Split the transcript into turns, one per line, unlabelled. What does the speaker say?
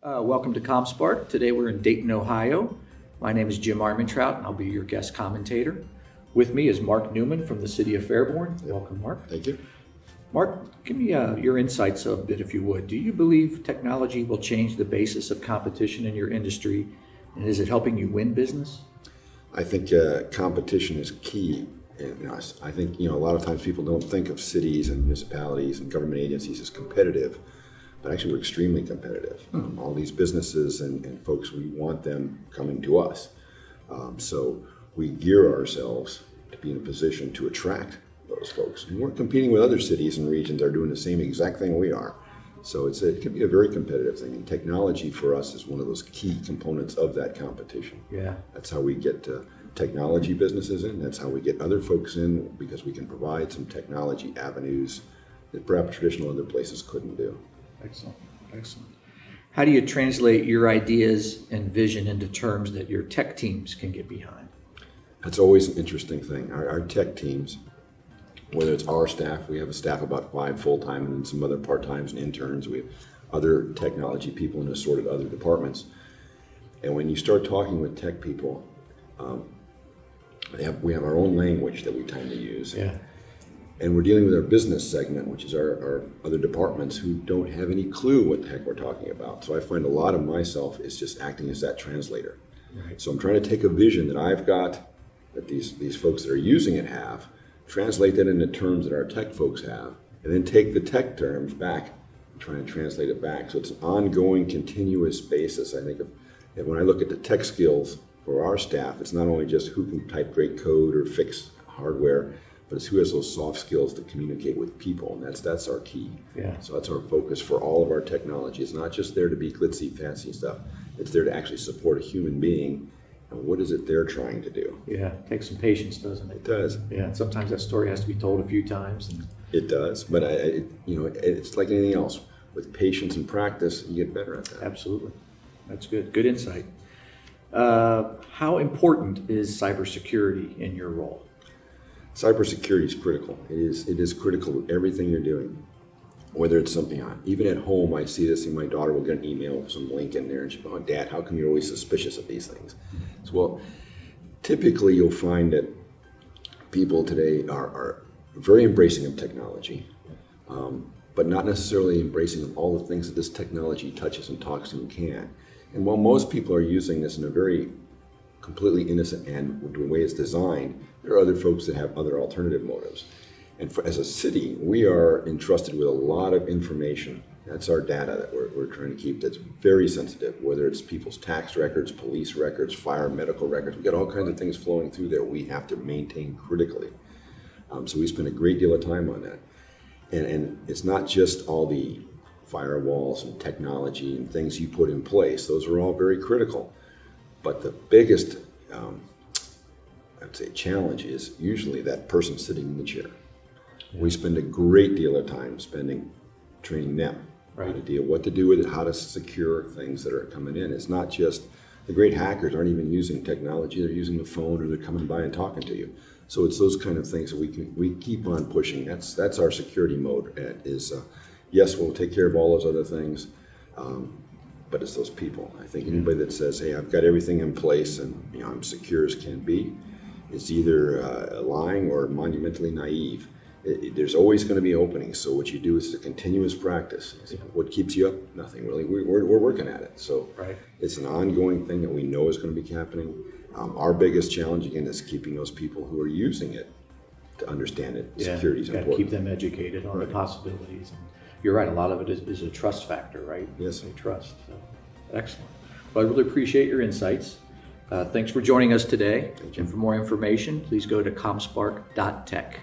Welcome to ComSpark. Today we're in Dayton, Ohio. My name is Jim Armentrout, and I'll be your guest commentator. With me is Mark Neuman from the City of Fairborn. Welcome, Mark.
Thank you.
Mark, give me your insights a bit, if you would. Do you believe technology will change the basis of competition in your industry, and is it helping you win business?
I think competition is key in us. I think a lot of times people don't think of cities and municipalities and government agencies as competitive, but actually we're extremely competitive. All these businesses and folks, we want them coming to us. So we gear ourselves to be in a position to attract those folks. And we're competing with other cities and regions that are doing the same exact thing we are. So it can be a very competitive thing. And technology for us is one of those key components of that competition.
Yeah.
That's how we get technology businesses in. That's how we get other folks in, because we can provide some technology avenues that perhaps traditional other places couldn't do.
Excellent, excellent. How do you translate your ideas and vision into terms that your tech teams can get behind?
That's always an interesting thing. Our tech teams, whether it's our staff, we have a staff about 5 full-time and then some other part-times and interns. We have other technology people in assorted other departments. And when you start talking with tech people, we have our own language that we tend to use.
Yeah.
And we're dealing with our business segment, which is our other departments who don't have any clue what the heck we're talking about. So I find a lot of myself is just acting as that translator.
Right.
So I'm trying to take a vision that I've got, that these folks that are using it have, translate that into terms that our tech folks have, and then take the tech terms back and try and translate it back. So it's an ongoing, continuous basis. I think of when I look at the tech skills for our staff, it's not only just who can type great code or fix hardware, but it's who has those soft skills to communicate with people, and that's our key.
Yeah.
So that's our focus for all of our technology. It's not just there to be glitzy, fancy stuff. It's there to actually support a human being, and what is it they're trying to do?
Yeah, it takes some patience, doesn't it?
It does.
Yeah, and sometimes that story has to be told a few times.
It does, but it's like anything else. With patience and practice, you get better at that.
Absolutely. That's good. Good insight. How important is cybersecurity in your role?
Cybersecurity is critical. It is critical with everything you're doing. Whether it's something even at home, I see this, and my daughter will get an email with some link in there, and she'll go, "Oh, Dad, how come you're always suspicious of these things?" So, well, typically you'll find that people today are very embracing of technology, but not necessarily embracing of all the things that this technology touches and talks to and can. And while most people are using this in a very completely innocent and the way it's designed, there are other folks that have other alternative motives. And as a city, we are entrusted with a lot of information. That's our data that we're trying to keep that's very sensitive, whether it's people's tax records, police records, fire, medical records. We've got all kinds of things flowing through there we have to maintain critically. So we spend a great deal of time on that. And it's not just all the firewalls and technology and things you put in place. Those are all very critical. But the biggest, I'd say, challenge is usually that person sitting in the chair. Yeah. We spend a great deal of time training them how to deal, what to do with it, how to secure things that are coming in. It's not just the great hackers aren't even using technology; they're using the phone, or they're coming by and talking to you. So it's those kind of things that we keep on pushing. That's our security mode. Yes, we'll take care of all those other things. But it's those people. I think anybody that says, "Hey, I've got everything in place and I'm secure as can be," is either lying or monumentally naive. There's always going to be openings. So what you do is a continuous practice. What keeps you up? Nothing really. We're working at it. So It's an ongoing thing that we know is going to be happening. Our biggest challenge again is keeping those people who are using it to understand it.
Yeah,
Security is important.
Keep them educated on the possibilities. And you're right. A lot of it is a trust factor, right?
Yes.
They trust. So, excellent. Well, I really appreciate your insights. Thanks for joining us today. And for more information, please go to comspark.tech.